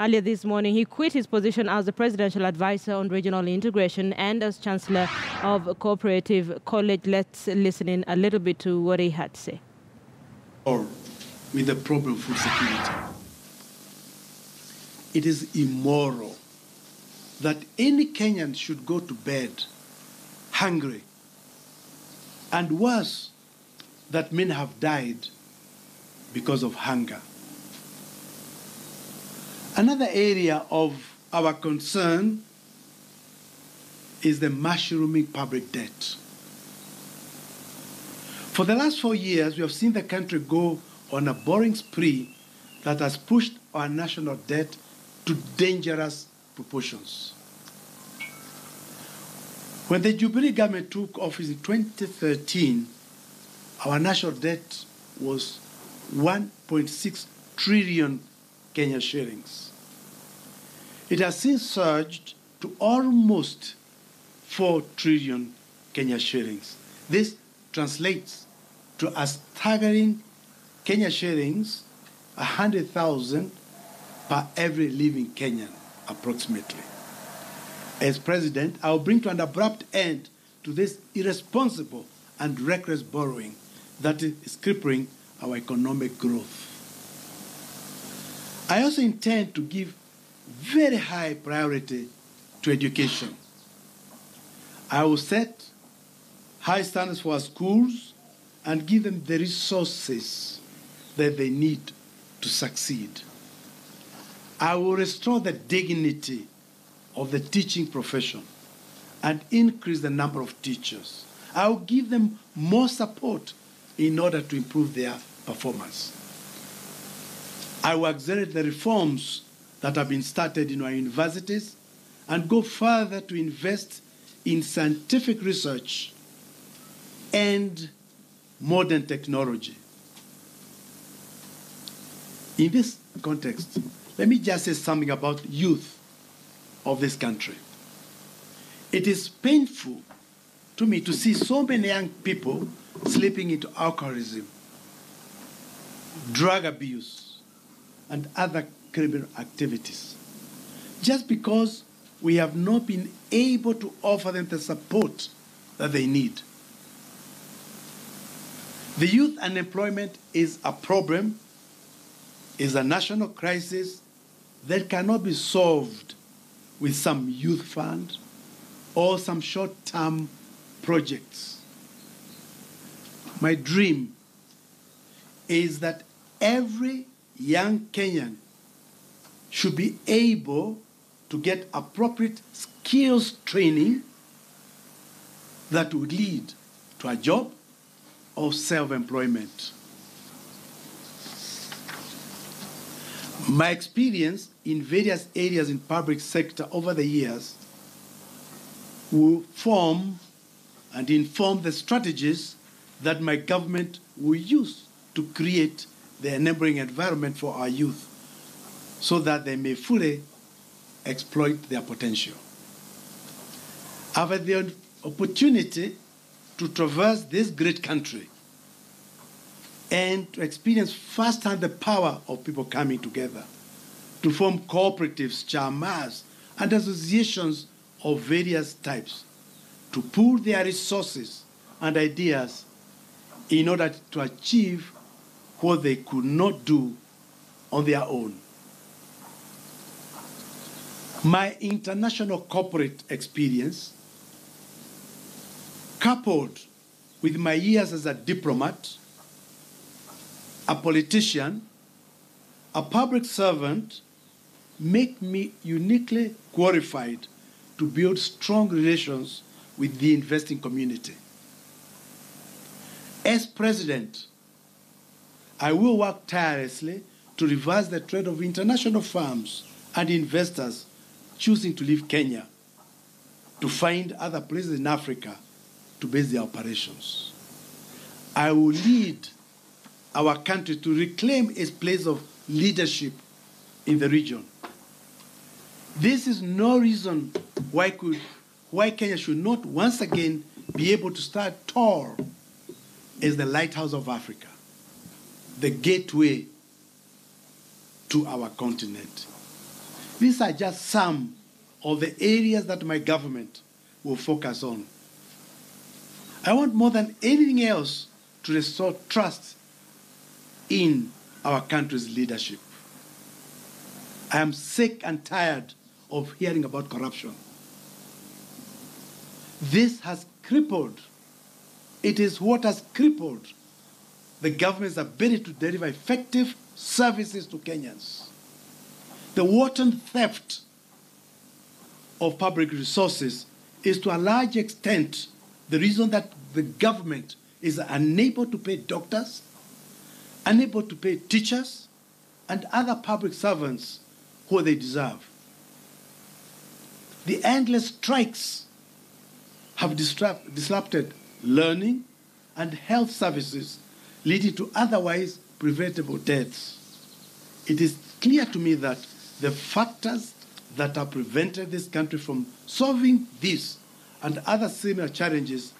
Earlier this morning, he quit his position as the presidential advisor on regional integration and as chancellor of Cooperative College. Let's listen in a little bit to what he had to say. Or with the problem of food security. It is immoral that any Kenyan should go to bed hungry, and worse, that men have died because of hunger. Another area of our concern is the mushrooming public debt. For the last 4 years, we have seen the country go on a borrowing spree that has pushed our national debt to dangerous proportions. When the Jubilee government took office in 2013, our national debt was 1.6 trillion Kenya shillings. It has since surged to almost 4 trillion Kenya shillings. This translates to a staggering Kenya shillings 100,000 per every living Kenyan, approximately. As president, I will bring to an abrupt end to this irresponsible and reckless borrowing that is crippling our economic growth. I also intend to give very high priority to education. I will set high standards for our schools and give them the resources that they need to succeed. I will restore the dignity of the teaching profession and increase the number of teachers. I will give them more support in order to improve their performance. I will accelerate the reforms that have been started in our universities and go further to invest in scientific research and modern technology. In this context, let me just say something about youth of this country. It is painful to me to see so many young people slipping into alcoholism, drug abuse, and other criminal activities, just because we have not been able to offer them the support that they need. The youth unemployment is a problem, is a national crisis that cannot be solved with some youth fund or some short-term projects. My dream is that every young Kenyan should be able to get appropriate skills training that would lead to a job or self-employment. My experience in various areas in public sector over the years will form and inform the strategies that my government will use to create the enabling environment for our youth so that they may fully exploit their potential. I've had the opportunity to traverse this great country and to experience firsthand the power of people coming together to form cooperatives, chamas, and associations of various types to pool their resources and ideas in order to achieve what they could not do on their own. My international corporate experience, coupled with my years as a diplomat, a politician, a public servant, make me uniquely qualified to build strong relations with the investing community. As president, I will work tirelessly to reverse the trend of international firms and investors choosing to leave Kenya to find other places in Africa to base their operations. I will lead our country to reclaim its place of leadership in the region. This is no reason why Kenya should not once again be able to stand tall as the lighthouse of Africa, the gateway to our continent. These are just some of the areas that my government will focus on. I want more than anything else to restore trust in our country's leadership. I am sick and tired of hearing about corruption. This has crippled, it is what has crippled the government's ability to deliver effective services to Kenyans. The wanton theft of public resources is to a large extent the reason that the government is unable to pay doctors, unable to pay teachers, and other public servants who they deserve. The endless strikes have disrupted learning and health services, leading to otherwise preventable deaths. It is clear to me that the factors that have prevented this country from solving this and other similar challenges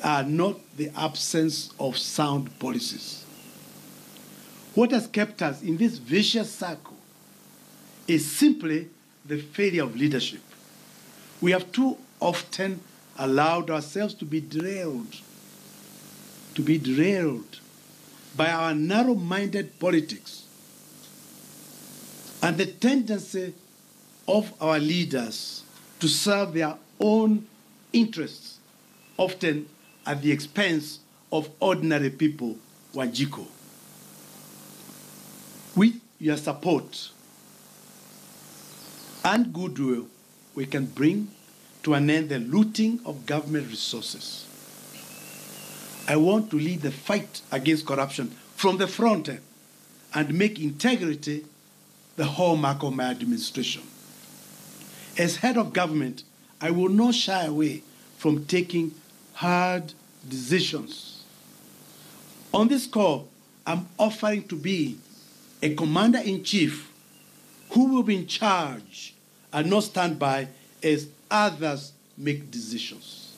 are not the absence of sound policies. What has kept us in this vicious circle is simply the failure of leadership. We have too often allowed ourselves to be derailed by our narrow-minded politics and the tendency of our leaders to serve their own interests, often at the expense of ordinary people, Wanjiko. With your support and goodwill, we can bring to an end the looting of government resources. I want to lead the fight against corruption from the front end and make integrity the hallmark of my administration. As head of government, I will not shy away from taking hard decisions. On this call, I'm offering to be a commander-in-chief who will be in charge and not stand by as others make decisions.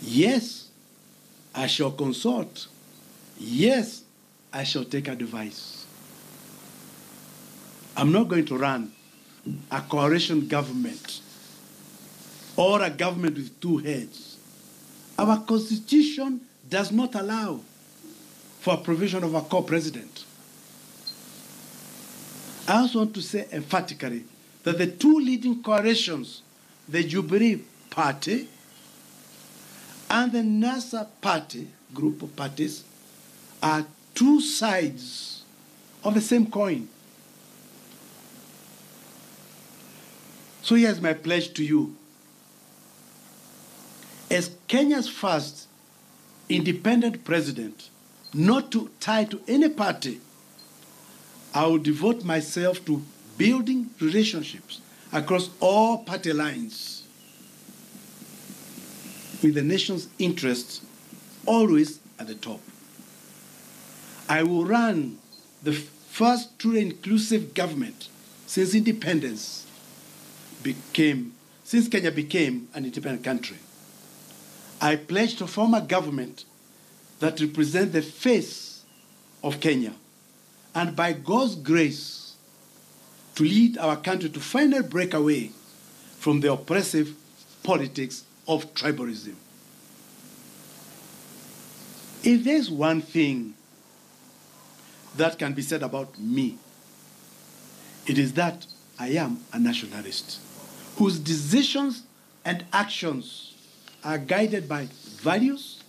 Yes, I shall consult. Yes, I shall take advice. I'm not going to run a coalition government or a government with two heads. Our constitution does not allow for a provision of a co-president. I also want to say emphatically that the two leading coalitions, the Jubilee Party and the NASA Party, group of parties, are two sides of the same coin. So here's my pledge to you. As Kenya's first independent president, not tied to any party, I will devote myself to building relationships across all party lines with the nation's interests always at the top. I will run the first truly inclusive government since Kenya became an independent country. I pledge to form a government that represents the face of Kenya, and by God's grace, to lead our country to finally break away from the oppressive politics of tribalism. If there's one thing that can be said about me, it is that I am a nationalist whose decisions and actions are guided by values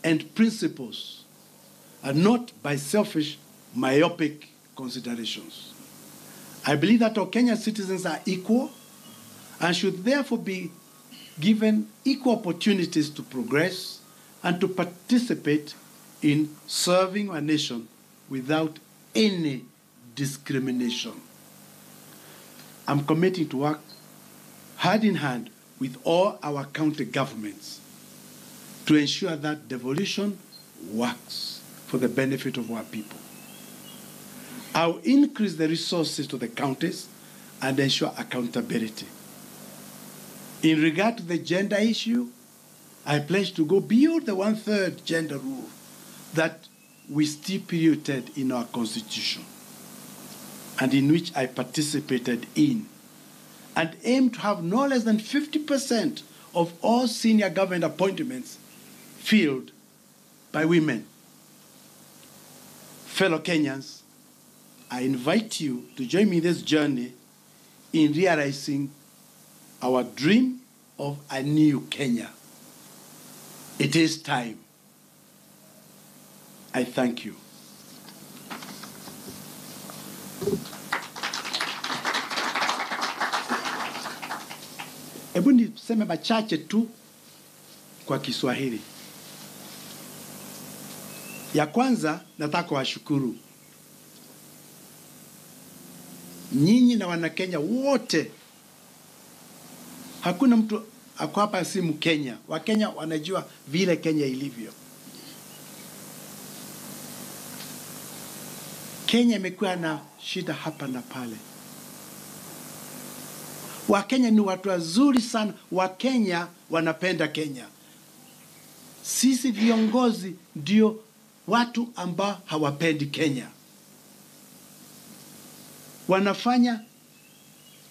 and principles and not by selfish, myopic considerations. I believe that all Kenyan citizens are equal and should therefore be given equal opportunities to progress and to participate in serving our nation without any discrimination. I'm committing to work hand in hand with all our county governments to ensure that devolution works for the benefit of our people. I'll increase the resources to the counties and ensure accountability. In regard to the gender issue, I pledge to go beyond the one-third gender rule that we stipulated in our constitution. and in which I participated in, and aim to have no less than 50% of all senior government appointments filled by women. Fellow Kenyans, I invite you to join me in this journey in realizing our dream of a new Kenya. It is time. I thank you. Hebu niseme machache tu kwa Kiswahili. Ya kwanza, nataka kuwashukuru nyinyi na Wanakenya wote. Hakuna mtu ako hapa si Mkenya. Wakenya wanajua vile Kenya ilivyo. Kenya imekuwa na shida hapa na pale. Wakenya ni watu wazuri sana. Wakenya wanapenda Kenya. Sisi viongozi ndio watu ambao hawapendi Kenya. Wanafanya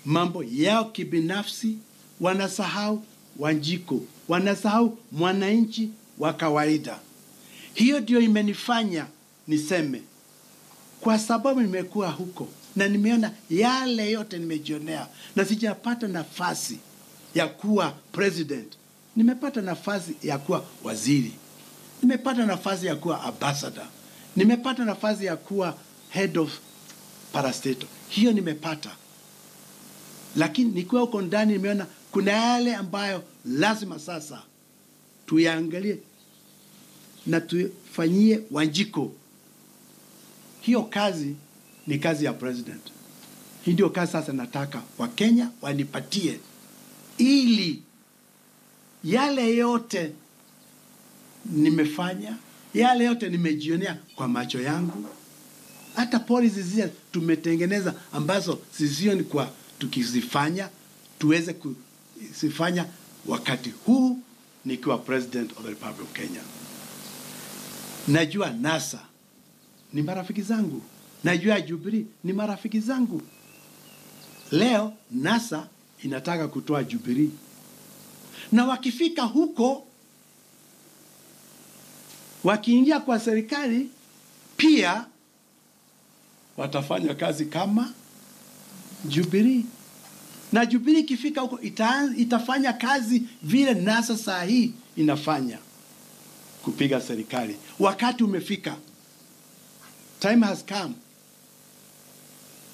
mambo yao kibinafsi, wanasahau Wanjiko, wanasahau mwananchi wa kawaida. Hiyo ndio imenifanya niseme, kwa sababu nimekuwa huko na nimeona yale yote, nimejionea, na sijapata nafasi ya kuwa president. Nimepata nafasi ya kuwa waziri, nimepata nafasi ya kuwa ambassador, nimepata nafasi ya kuwa head of parastatal. Hiyo nimepata. Lakini nikiwa huko ndani nimeona kuna yale ambayo lazima sasa tuyaangalie na tufanyie Wanjiko. Hiyo kazi ni kazi ya president. Hii ndio kazi sasa nataka Wakenya wanipatie, ili yale yote nimefanya, yale yote nimejionea kwa macho yangu, hata policies zile tumetengeneza ambazo sizioni kwa tukizifanya, tuweze kuzifanya wakati huu nikiwa president of the Republic of Kenya. Najua NASA ni marafiki zangu. Najua Jubilee ni marafiki zangu. Leo NASA inataka kutoa Jubilee. Na wakifika huko, wakiingia kwa serikali, pia watafanya kazi kama Jubilee. Na Jubilee ikifika huko itafanya kazi vile NASA saa hii inafanya, kupiga serikali. Wakati umefika. Time has come.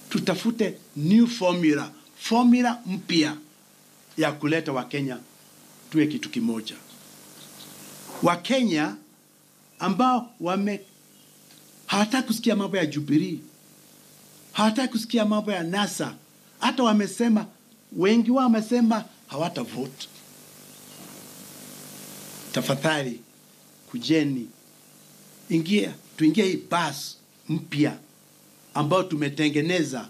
Tutafute new formula. Formula mpya ya kuleta Wakenya tuwe kitu kimoja. Wakenya ambao hawataka kusikia mambo ya Jubilee, hawataka kusikia mambo ya NASA. Hata wamesema, wengi wao wamesema hawata vote. Tafadhali kujeni, tuingie hii bus mpya ambao tumetengeneza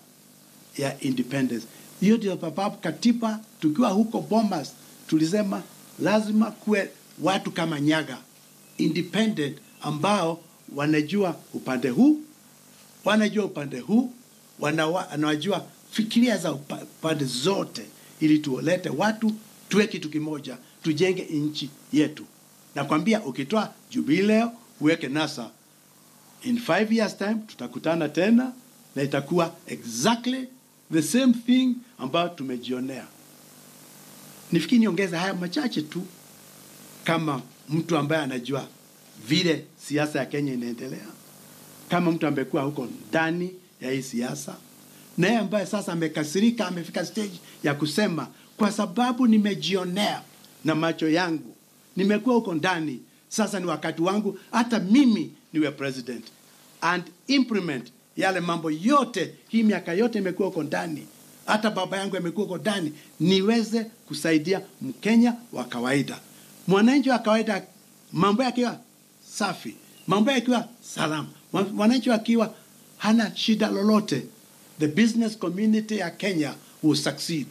ya independence. Hiyo ndio sababu katiba, tukiwa huko Bomas, tulisema lazima kuwe watu kama Nyaga, independent, ambao wanajua upande huu, wanajua upande huu, wanajua fikiria za upande zote, ili tuolete watu tuwe kitu kimoja, tujenge nchi yetu. Na kwambia, ukitoa Jubilee leo uweke NASA, in 5 years time tutakutana tena na itakuwa exactly the same thing ambayo tumejionea. Nifikiri niongeza haya machache tu kama mtu ambaye anajua vile siasa ya Kenya inaendelea, kama mtu amekuwa huko ndani ya hii siasa, na yeye ambaye sasa amekasirika, amefika stage ya kusema, kwa sababu nimejionea na macho yangu, nimekuwa huko ndani, sasa ni wakati wangu hata mimi niwe president and implement yale mambo yote, hii miaka yote imekuwa huko ndani, hata baba yangu amekuwa huko ndani, niweze kusaidia Mkenya wa kawaida, mwananchi wa kawaida, mambo yakiwa safi, mambo yakiwa salama, mwananchi akiwa hana shida lolote. The business community ya Kenya will succeed.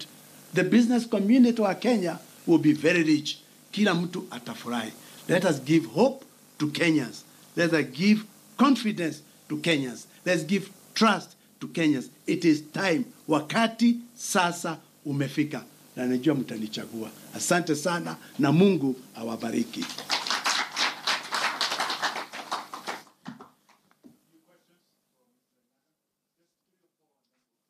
The business community wa Kenya will be very rich. Kila mtu atafurahi. Let us give hope to Kenyans. Let us give confidence to Kenyans. Let's give trust to Kenyans, it is time. Wakati sasa umefika. Na najua mtanichagua. Asante sana na Mungu awabariki.